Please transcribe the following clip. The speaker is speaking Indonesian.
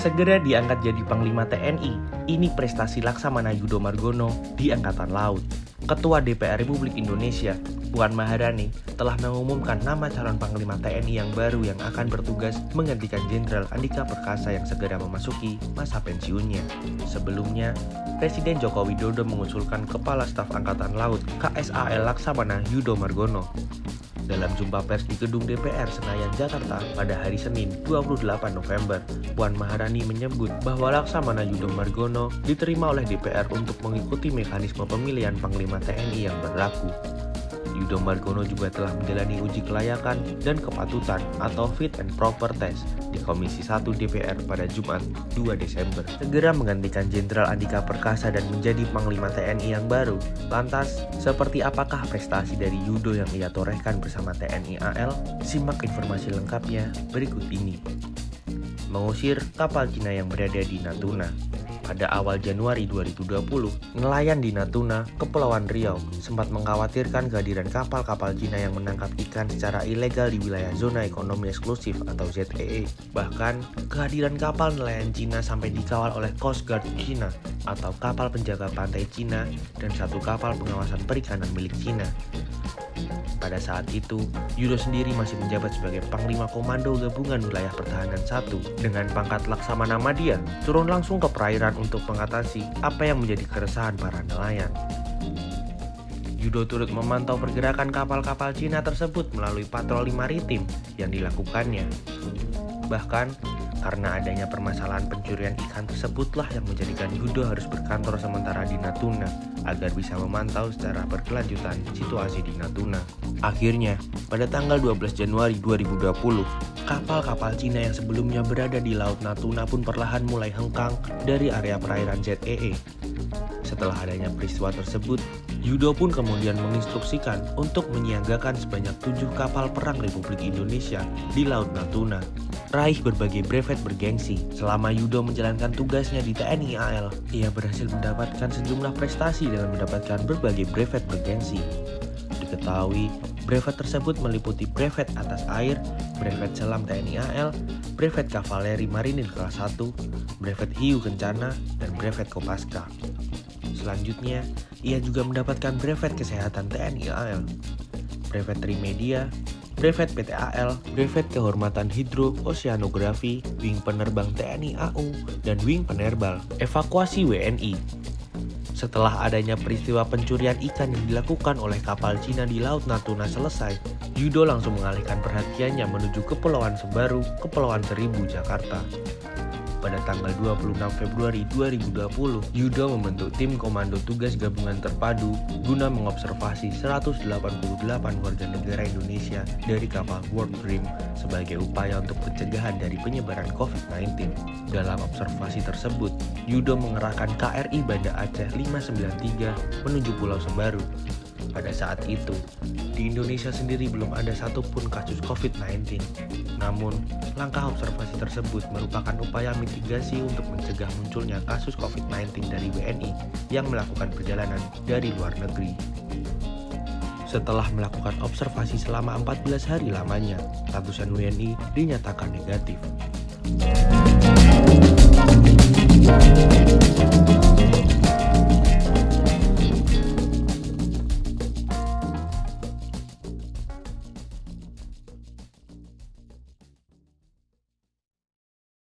segera diangkat jadi Panglima TNI. Ini prestasi Laksamana Yudho Margono di Angkatan Laut. Ketua DPR Republik Indonesia, Puan Maharani, telah mengumumkan nama calon Panglima TNI yang baru yang akan bertugas menggantikan Jenderal Andika Perkasa yang segera memasuki masa pensiunnya. Sebelumnya, Presiden Joko Widodo mengusulkan Kepala Staf Angkatan Laut KSAL Laksamana Yudho Margono. Dalam jumpa pers di gedung DPR Senayan, Jakarta pada hari Senin 28 November, Puan Maharani menyebut bahwa Laksamana Yudho Margono diterima oleh DPR untuk mengikuti mekanisme pemilihan Panglima TNI yang berlaku. Yudho Margono juga telah menjalani uji kelayakan dan kepatutan atau Fit and Proper Test di Komisi 1 DPR pada Jumat 2 Desember. Segera menggantikan Jenderal Andika Perkasa dan menjadi Panglima TNI yang baru. Lantas, seperti apakah prestasi dari Yudho yang ia torehkan bersama TNI AL? Simak informasi lengkapnya berikut ini. Mengusir kapal Cina yang berada di Natuna. Pada awal Januari 2020, nelayan di Natuna, Kepulauan Riau, sempat mengkhawatirkan kehadiran kapal-kapal Cina yang menangkap ikan secara ilegal di wilayah zona ekonomi eksklusif atau ZEE. Bahkan, kehadiran kapal nelayan Cina sampai dikawal oleh Coast Guard Cina atau kapal penjaga pantai Cina dan satu kapal pengawasan perikanan milik Cina. Pada saat itu, Yudho sendiri masih menjabat sebagai Panglima Komando Gabungan Wilayah Pertahanan 1 dengan pangkat Laksamana Madya, turun langsung ke perairan untuk mengatasi apa yang menjadi keresahan para nelayan. Yudho turut memantau pergerakan kapal-kapal Cina tersebut melalui patroli maritim yang dilakukannya. Bahkan, karena adanya permasalahan pencurian ikan tersebutlah yang menjadikan Yudho harus berkantor sementara di Natuna agar bisa memantau secara berkelanjutan situasi di Natuna. Akhirnya, pada tanggal 12 Januari 2020, kapal-kapal Cina yang sebelumnya berada di Laut Natuna pun perlahan mulai hengkang dari area perairan ZEE. Setelah adanya peristiwa tersebut, Yudho pun kemudian menginstruksikan untuk menyiagakan sebanyak 7 kapal perang Republik Indonesia di Laut Natuna. Raih berbagai brevet bergengsi. Selama Yudho menjalankan tugasnya di TNI AL, ia berhasil mendapatkan sejumlah prestasi dengan mendapatkan berbagai brevet bergengsi. Diketahui, brevet tersebut meliputi brevet atas air, brevet selam TNI AL, brevet kavaleri marinir kelas 1, brevet hiu kencana, dan brevet kopaska. Selanjutnya, ia juga mendapatkan brevet kesehatan TNI AL, brevet trimedia, brevet PTAL, brevet kehormatan hidro-oseanografi, wing penerbang TNI AU, dan wing penerbal evakuasi WNI. Setelah adanya peristiwa pencurian ikan yang dilakukan oleh kapal Cina di Laut Natuna selesai, Yudho langsung mengalihkan perhatiannya menuju Kepulauan Sebaru, Kepulauan Seribu, Jakarta. Pada tanggal 26 Februari 2020, Yudho membentuk tim Komando Tugas Gabungan Terpadu guna mengobservasi 188 warga negara Indonesia dari kapal World Dream sebagai upaya untuk pencegahan dari penyebaran COVID-19. Dalam observasi tersebut, Yudho mengerahkan KRI Banda Aceh 593 menuju Pulau Sebaru. Pada saat itu, di Indonesia sendiri belum ada satupun kasus COVID-19. Namun, langkah observasi tersebut merupakan upaya mitigasi untuk mencegah munculnya kasus COVID-19 dari WNI yang melakukan perjalanan dari luar negeri. Setelah melakukan observasi selama 14 hari lamanya, ratusan WNI dinyatakan negatif.